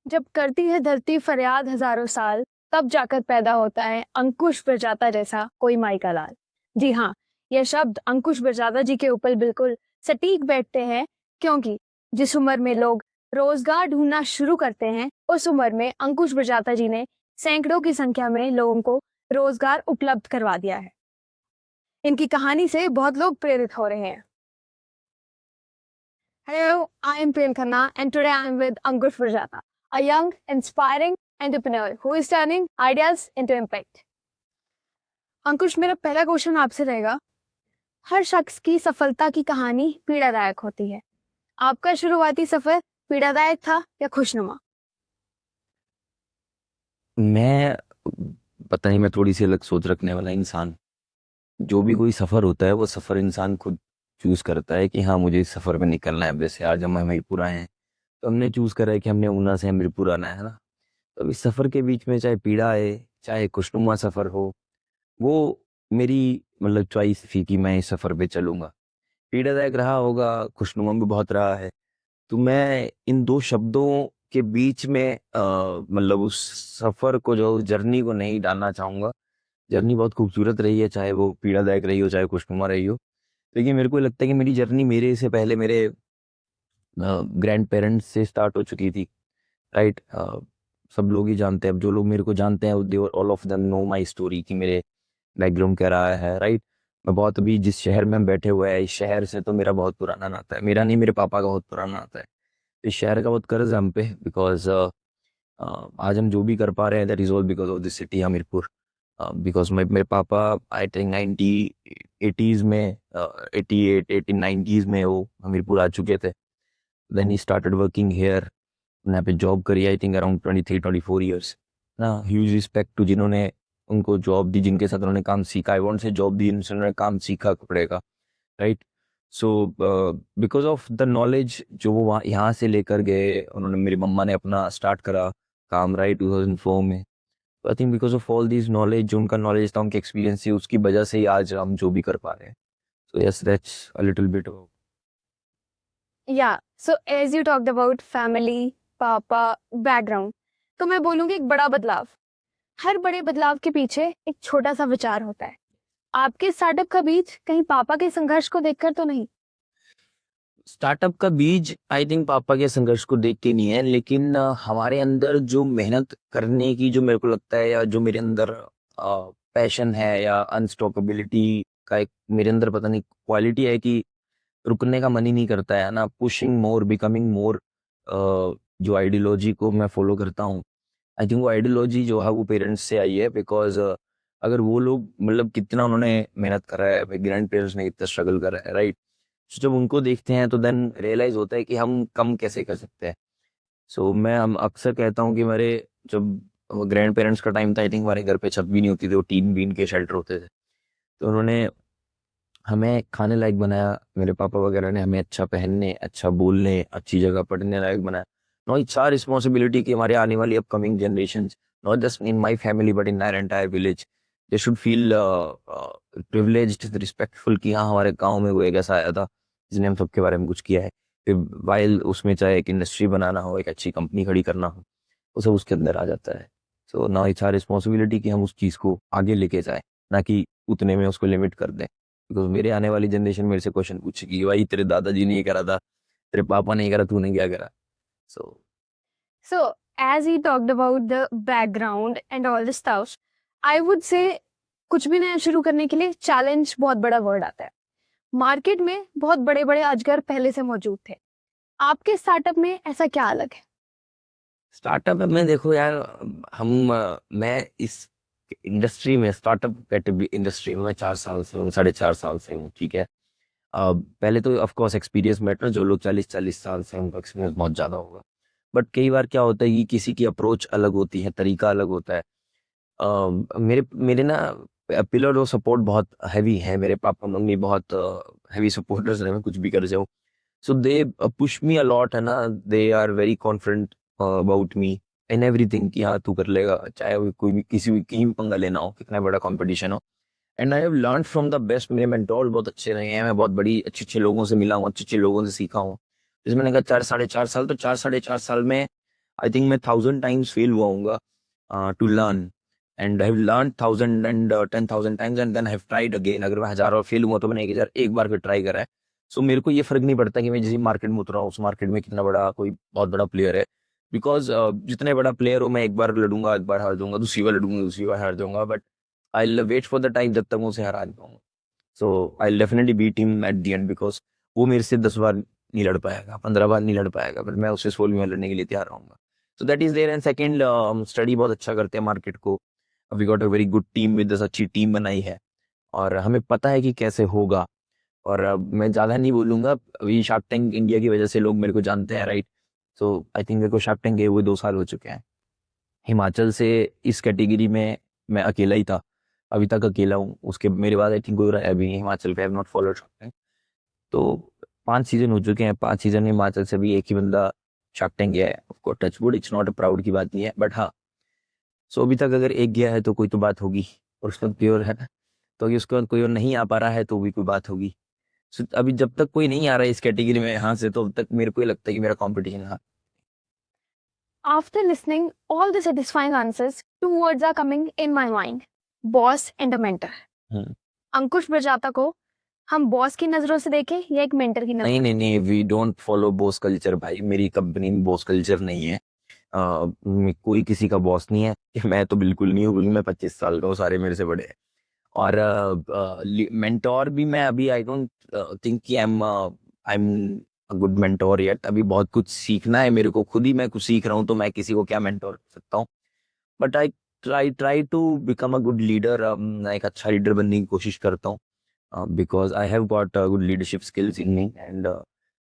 जब करती है धरती फरियाद हजारों साल, तब जाकर पैदा होता है अंकुश बरजाता जैसा कोई माई का लाल। जी हाँ, यह शब्द अंकुश बरजाता जी के ऊपर बिल्कुल सटीक बैठते हैं, क्योंकि जिस उम्र में लोग रोजगार ढूंढना शुरू करते हैं, उस उम्र में अंकुश बरजाता जी ने सैकड़ों की संख्या में लोगों को रोजगार उपलब्ध करवा दिया है। इनकी कहानी से बहुत लोग प्रेरित हो रहे हैं। Hello, I am Prem Khanna and today I am with Ankush Prajata, a young, inspiring entrepreneur who is turning ideas into impact. अंकुश, मेरा पहला क्वेश्चन आपसे रहेगा। हर शख्स की सफलता की कहानी पीड़ादायक होती है। आपका शुरुआती सफर पीड़ादायक था या खुशनुमा? मैं पता नहीं, मैं थोड़ी सी अलग सोच रखने वाला इंसान। जो भी कोई सफर होता है वो सफर इंसान खुद चूज करता है कि हाँ मुझे इस सफर में निकलना है। जैसे आज हम हमीरपुर आए हैं तो हमने चूज करा है कि हमने ऊना से हमीरपुर आना है ना। तो अब इस सफर के बीच में चाहे पीड़ा आए चाहे खुशनुमा सफर हो, वो मेरी मतलब चॉइस थी कि मैं इस सफर पे चलूंगा। पीड़ादायक रहा होगा, खुशनुमा भी बहुत रहा है। तो मैं इन दो शब्दों के बीच में मतलब उस सफर को, जो जर्नी को नहीं डालना चाहूंगा। जर्नी बहुत खूबसूरत रही है, चाहे वो पीड़ादायक रही हो चाहे खुशनुमा रही हो। लेकिन मेरे को लगता है कि मेरी जर्नी मेरे से पहले मेरे ग्रैंड पेरेंट्स से स्टार्ट हो चुकी थी। राइट। सब लोग ही जानते हैं, अब जो लोग मेरे को जानते हैं they all of them know my story कि मेरे बैकग्राउंड क्या रहा है। राइट। मैं बहुत, अभी जिस शहर में हम बैठे हुए हैं इस शहर से तो मेरा बहुत पुराना नाता है। मेरा नहीं, मेरे पापा का बहुत पुराना नाता है। इस शहर का बहुत कर्ज है हम पे, बिकॉज आज हम जो भी कर पा रहे हैं that is all because of this city Hamirpur. Because मेरे पापा आई थिंक 1980s में 88 90s में वो हमीरपुर आ चुके थे। Then he started working here. यहाँ पे जॉब करी आई थिंक अराउंड 23 24 ईयर्स ना। ह्यूज रिस्पेक्ट टू जिन्होंने उनको जॉब दी, जिनके साथ उन्होंने काम सीखा। आई वॉन्ट से जॉब दी, इनसे उन्होंने काम सीखा कपड़े का। Right. So because of the knowledge जो वो वहाँ यहाँ से लेकर गए, उन्होंने, मेरी मम्मा ने अपना स्टार्ट करा काम राइट 2004 में। I think because of all this knowledge, जो उनका नॉलेज था, उनके एक्सपीरियंस थी, उसकी वजह से ही आज हम जो भी कर पा रहे हैं। So yes, that's a little bit about. Yeah so as you talked about family, पापा, बैकग्राउंड, तो मैं बोलूंगी एक बड़ा बदलाव। हर बड़े बदलाव के पीछे एक छोटा सा विचार होता है। आपके स्टार्टअप का बीज कहीं पापा के संघर्ष को देखकर तो नहीं? स्टार्टअप का बीज आई थिंक पापा के संघर्ष को देख के नहीं है, लेकिन हमारे अंदर जो मेहनत करने की, जो मेरे को लगता है, या जो मेरे अंदर पैशन है या अनस्टॉपेबिलिटी का एक मेरे अंदर पता नहीं क्वालिटी है कि रुकने का मन ही नहीं करता है ना। पुशिंग मोर, बिकमिंग मोर, जो आइडियोलॉजी को मैं फॉलो करता हूँ, आई थिंक वो आइडियोलॉजी जो है वो पेरेंट्स से आई है। बिकॉज अगर वो लोग, मतलब कितना उन्होंने मेहनत करा है, ग्रैंड पेरेंट्स ने कितना स्ट्रगल करा है। राइट। So, जब उनको देखते हैं तो देन रियलाइज होता है कि हम कम कैसे कर सकते हैं। सो मैं हम अक्सर कहता हूँ कि मेरे जब ग्रैंड पेरेंट्स का टाइम था, आई थिंक हमारे घर पे छत भी नहीं होती थी, वो टीन बीन के शेल्टर होते थे। तो उन्होंने हमें खाने लायक बनाया, मेरे पापा वगैरह ने हमें अच्छा पहनने, अच्छा बोलने, अच्छी जगह पढ़ने लायक बनाया। नो, इट्स आवर रिस्पॉन्सिबिलिटी कि हमारे आने वाली upcoming generation, not just in my family but in our entire village, they should feel privileged, respectful कि हाँ हमारे गाँव में वो एक ऐसा आया था जिसने हम सबके बारे में कुछ किया है। फिर वाइल उसमें चाहे एक इंडस्ट्री बनाना हो, एक अच्छी कंपनी खड़ी करना हो, वो सब उसके अंदर आ जाता है। So now it's our responsibility कि हम उस चीज़ को आगे लेके जाए, ना कि उतने में उसको लिमिट कर दें। बिकॉज मेरे आने वाली जनरेशन मेरे से क्वेश्चन पूछेगी, भाई तेरे दादाजी ने ये करा था, तेरे पापा ने ये करा, तूने क्या करा। सो So, as he talked about the background and all the stuff, I would say कुछ भी नया शुरू करने के लिए चैलेंज बहुत बड़ा वर्ड आता है। मार्केट में बहुत बड़े बड़े अजगर पहले से मौजूद थे। आपके स्टार्टअप में ऐसा क्या अलग है? स्टार्टअप में देखो यार, मैं इस इंडस्ट्री में, स्टार्टअप इंडस्ट्री में मैं 4 साल से हूँ, 4.5 साल से हूँ। ठीक है। पहले तो ऑफ कोर्स एक्सपीरियंस मैटर, जो लोग 40 40 साल से हैं, उनका एक्सपीरियंस बहुत ज़्यादा होगा। बट कई बार क्या होता है कि किसी की अप्रोच अलग होती है, तरीका अलग होता है। मेरे मेरे ना पिलर और सपोर्ट बहुत हैवी है। मेरे पापा मम्मी बहुत हैवी सपोर्टर्स रहे, मैं कुछ भी कर जाऊँ। सो दे पुश मी अलॉट, है ना। They are very confident about me in everything कि हाँ तू कर लेगा, चाहे वो कोई भी, किसी भी, कहीं भी पंगा लेना हो, कितना बड़ा कंपटीशन हो। And I have learn from the best. मेरे मेंटोर बहुत अच्छे रहे हैं, मैं बहुत बड़ी अच्छे अच्छे लोगों से मिला हूँ, अच्छे अच्छे लोगों से सीखा हूँ। जैसे मैंने कहा 4 साढ़े 4 साल, तो 4 साढ़े 4 साल में आई थिंक मैं 1000 times फेल हुआ हूँगा to learn, and I have learn 1000 and 10,000 times and then have tried again. अगर मैं 1000 बार फेल हुआ तो मैंने 1000 एक बार फिर ट्राई करा है। सो मेरे को ये फर्क नहीं पड़ता कि मैं जिस मार्केट में उतरा हूँ उस मार्केट में कितना बड़ा कोई बहुत बड़ा प्लेयर है, बिकॉज जितने बड़ा प्लेयर हो मैं एक बार लड़ूंगा, एक बार हार जाऊंगा, दूसरी बार लड़ूंगा, दूसरी बार हार जाऊंगा, but I wait for the time जब तक मैं उसे हरा नहीं पाऊंगा। So I definitely beat him at the end, because वो मेरे से 10 बार नहीं लड़ पाएगा, 15 बार नहीं लड़ पाएगा, बट मैं उससे 16वीं बार लड़ने के लिए तैयार रहूंगा। So that is there. And second, study बहुत अच्छा करते हैं मार्केट को। We got a very good team with us, अच्छी टीम बनाई है और हमें पता है कि कैसे होगा। और मैं ज़्यादा नहीं बोलूँगा, अभी शार्क टैंक इंडिया की वजह से लोग मेरे को जानते हैं, राइट। सो आई थिंक मेरे को शार्क टैंक गए हुए 2 साल हो चुके हैं। हिमाचल से इस कैटेगरी में मैं अकेला ही था, अभी तक अकेला हूँ। उसके मेरे बाद आई थिंक कोई रहा अभी हिमाचल पे, have not followed shark tank. तो 5 सीजन हो चुके हैं, 5 सीजन में हिमाचल से भी एक ही बंदा शार्क टैंक गया है। Of course touch wood, it's not a proud की बात नहीं है, बट हाँ। सो अभी तक अगर एक गया है तो कोई तो बात होगी, और उसका प्योर है। तो अगर उसके बाद कोई और नहीं आ पा रहा है तो भी कोई बात होगी। सो अभी जब तक कोई नहीं आ रहा है इस कैटेगरी में यहाँ से, तो अब तक मेरे को ये लगता है कि मेरा कंपटीशन है। After listening all the satisfying answers, two words are coming in my mind: boss and a mentor. हम्म। अंकुश प्रजाता को हम बॉस की नजरों से देखें या एक मेंटर की नजरों? नहीं नहीं नहीं, we don't follow boss culture भाई। मेरी कंपनी में बॉस कल्चर नहीं है। कोई किसी का बॉस नहीं है। मैं तो बिल्कुल नहीं हूँ, क्योंकि मैं 25 साल का हूँ, सारे मेरे से बड़े हैं। और मेंटोर भी मैं अभी आई डोंट थिंक कि I am a good mentor yet. अभी बहुत कुछ सीखना है मेरे को, खुद ही मैं कुछ सीख रहा हूँ, तो मैं किसी को क्या मेंटोर कर सकता हूँ। But I try to become a good leader. मैं एक अच्छा लीडर बनने की कोशिश करता हूँ, because I have got good leadership skills in me. And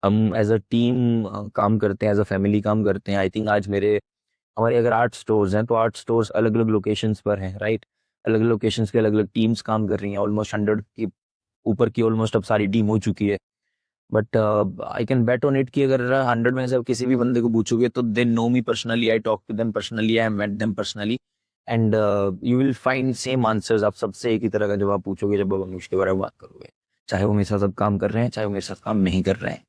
हम एज अ टीम काम करते हैं, एज अ फैमिली काम करते हैं। आई थिंक आज हमारे अगर 8 स्टोर्स हैं तो 8 स्टोर्स अलग अलग लोकेशंस पर हैं, राइट। अलग अलग लोकेशंस के अलग अलग टीम्स काम कर रही हैं। ऑलमोस्ट 100 की ऊपर की ऑलमोस्ट अब सारी टीम हो चुकी है। But I can bet on it कि अगर 100 में से अब किसी भी बंदे को पूछोगे तो they know me personally, I talk to them personally, I met them personally, and you will find same answers. आप सबसे एक ही तरह का जवाब पूछोगे जब आप अनुष के बारे में बात करोगे, चाहे वो मेरे साथ अब काम कर रहे हैं, चाहे वो मेरे साथ काम नहीं कर रहे हैं।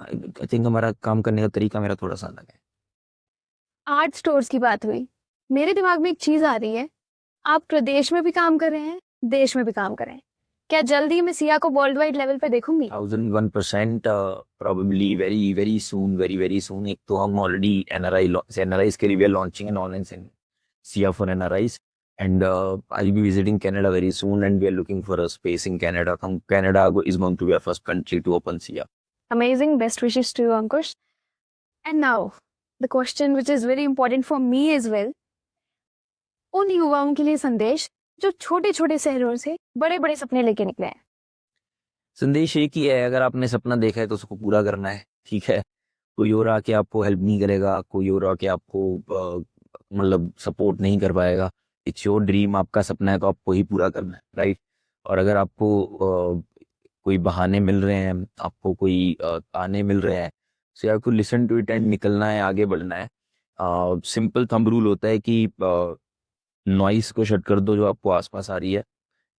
आई थिंक हमारा काम करने का तरीका मेरा थोड़ा सा अलग है। 8 स्टोर्स की बात हुई, मेरे दिमाग में एक चीज आ रही है। आप प्रदेश में भी काम कर रहे हैं, देश में भी काम कर रहे हैं। क्या जल्दी मैं सिया को वर्ल्ड वाइड लेवल पे देखूंगी? 1001%, probably very very soon, very very soon. एक तो हम ऑलरेडी एनआरआईज के लिए we are launching an online Siya for NRIs, and I will be visiting Canada very soon, and we are looking for a space in Canada. Canada is going to be our first country to open Siya. Amazing, best wishes to you, Ankush. And now, the question which is very important for me as well. उन युवाओं के लिए संदेश जो छोटे छोटे शहरों से बड़े बड़े सपने लेके निकले हैं। संदेश एक ही है, अगर आपने सपना देखा है तो उसको पूरा करना है, ठीक है। कोई और आके आपको हेल्प नहीं करेगा, कोई और आके आपको मतलब सपोर्ट नहीं कर पाएगा। इट्स योर ड्रीम, आपका सपना है तो आपको ही पूरा करना है, राइट। और अगर आपको कोई बहाने मिल रहे हैं, आपको कोई ताने मिल रहे हैं, so you have to listen to it and निकलना है, आगे बढ़ना है। सिंपल थंब रूल होता है कि नॉइस को शट कर दो जो आपको आसपास आ रही है,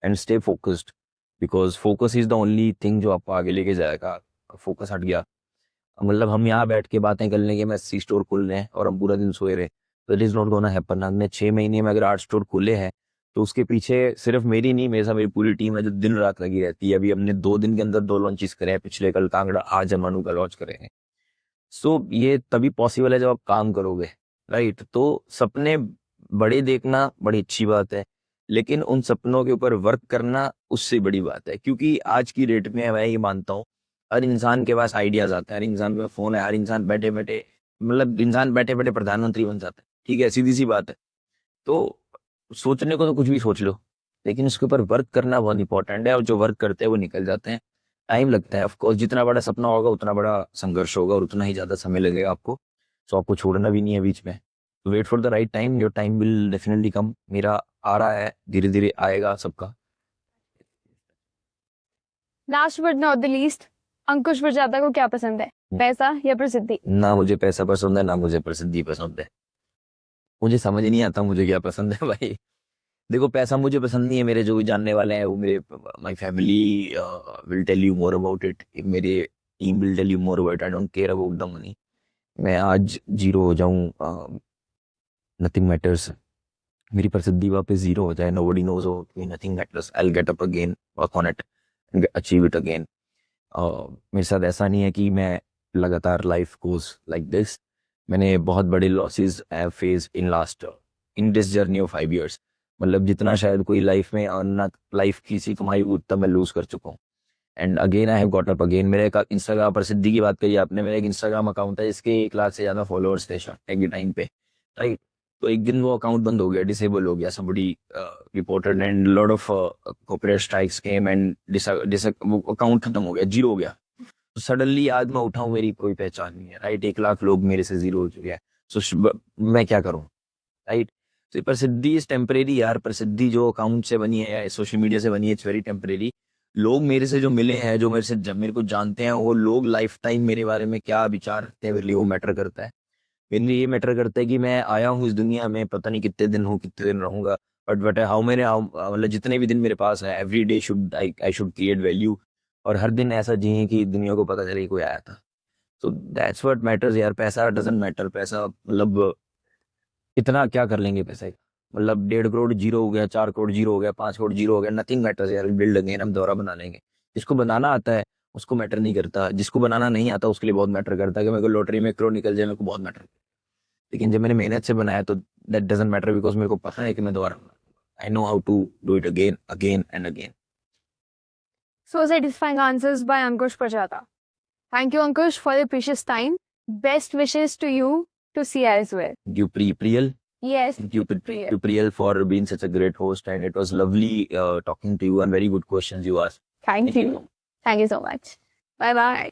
and stay focused, because focus is the only thing जो आपको आगे लेके जाएगा। फोकस हट गया, मतलब हम यहाँ बैठ के बातें कर लेंगे, मैं 80 स्टोर खोल रहे हैं और हम पूरा दिन सोए रहे, तो it is not gonna happen. हमने 6 महीने में अगर 8 स्टोर खोले हैं तो उसके पीछे सिर्फ मेरी नहीं, मेरे साथ मेरी पूरी टीम है जो दिन रात लगी रहती है। अभी हमने 2 दिन के अंदर 2 लॉन्चेस करे हैं, पिछले कल कांगड़ा, आज हम मनु का लॉन्च करेंगे। सो ये तभी पॉसिबल है जब आप काम करोगे, राइट। तो सपने बड़े देखना बड़ी अच्छी बात है, लेकिन उन सपनों के ऊपर वर्क करना उससे बड़ी बात है। क्योंकि आज की डेट में मैं ये मानता हूँ, हर इंसान के पास आइडियाज आते हैं, हर इंसान के पास फोन है, हर इंसान बैठे बैठे, मतलब इंसान बैठे बैठे प्रधानमंत्री बन जाता है, ठीक है, सीधी सी बात है। तो सोचने को तो कुछ भी सोच लो, लेकिन उसके ऊपर वर्क करना बहुत इंपॉर्टेंट है, और जो वर्क करते हैं वो निकल जाते हैं। टाइम लगता है ऑफकोर्स, जितना बड़ा सपना होगा उतना बड़ा संघर्ष होगा और उतना ही ज्यादा समय लगेगा आपको। सो आपको छोड़ना भी नहीं है बीच में। Wait for the right time, your time will definitely come. मेरा आ रहा है, धीरे धीरे आएगा सबका। Last but not the least, Ankush Prajata को क्या पसंद है, पैसा या प्रसिद्धि? ना मुझे पैसा पसंद है, ना मुझे प्रसिद्धि पसंद है। मुझे समझ नहीं आता मुझे क्या पसंद है भाई। देखो, पैसा मुझे पसंद नहीं है, मेरे जो भी जानने वाले हैं वो मेरे my family will tell you more about it, मेरे team will tell you more about, I don't care about the money. मैं आज जीरो हो जाऊं, नथिंग मैटर्स, मेरी प्रसिद्धि वापस जीरो हो जाए, nobody knows, oh, nothing matters, I'll get up again, work on it and achieve it again. मेरे साथ ऐसा नहीं है कि मैं लगातार लाइफ गोज लाइक दिस। मैंने बहुत बड़े losses have face in this journey of 5 years। मतलब जितना शायद कोई लाइफ में अर्न लाइफ किसी कमाई उतना मैं लूज कर चुका हूँ। And again I have got up again. मेरे एक इंस्टाग्राम, प्रसिद्धि की बात कही आपने, मेरा एक इंस्टाग्राम अकाउंट है जिसके 1 लाख से ज्यादा फॉलोअर्स थे एक टाइम पे, राइट। तो एक दिन वो अकाउंट बंद हो गया, डिसेबल हो गया, somebody reported and lot of copyright strikes came and वो अकाउंट खत्म हो गया, जीरो हो गया। तो सडनली आज मैं उठाऊं, मेरी कोई पहचान नहीं है, राइट। 1 लाख लोग मेरे से जीरो हो चुके हैं। सो मैं क्या करूं, राइट। तो प्रसिद्धि इज टेम्परेरी यार। प्रसिद्धि जो अकाउंट से बनी है या सोशल मीडिया से बनी है, इट्स वेरी टेम्परेरी। लोग मेरे से जो मिले हैं, जो मेरे से जब मेरे को जानते हैं, वो लोग लाइफ टाइम मेरे बारे में क्या विचार रखते हैं, मेरे लिए वो मैटर करता है। मेरे लिए ये मैटर करता है कि मैं आया हूँ इस दुनिया में, पता नहीं कितने दिन हूँ, कितने दिन रहूंगा, बट हाउ मतलब जितने भी दिन मेरे पास है, every day should I should create value. और हर दिन ऐसा जिए कि दुनिया को पता चले कि कोई आया था। सो दैट्स व्हाट मैटर्स यार। पैसा डजंट मैटर। पैसा मतलब इतना क्या कर लेंगे पैसे का। मतलब 1.5 करोड़ जीरो हो गया, 4 करोड़ जीरो हो गया, 5 करोड़ जीरो हो गया, नथिंग मैटर्स यार। बिल्ड अगेन, हम दोबारा बना लेंगे। जिसको बनाना आता है उसको मैटर नहीं करता, जिसको बनाना नहीं आता उसके लिए बहुत मैटर करता है। कि मेरे को लॉटरी में 1 करोड़ निकल जाए, मेरे को बहुत मैटर। लेकिन जब मैंने मेहनत से बनाया तो दैट डजंट मैटर, बिकॉज मेरे को पता है कि मैं दोबारा, I know how to do it again again and again. So satisfying answers by Ankush Prajata. Thank you, Ankush, for your precious time. Best wishes to you to see as well. You Priyal, Yes, you Priya. Priyal for being such a great host, and it was lovely talking to you and very good questions you asked. Thank you. Thank you so much. Bye bye.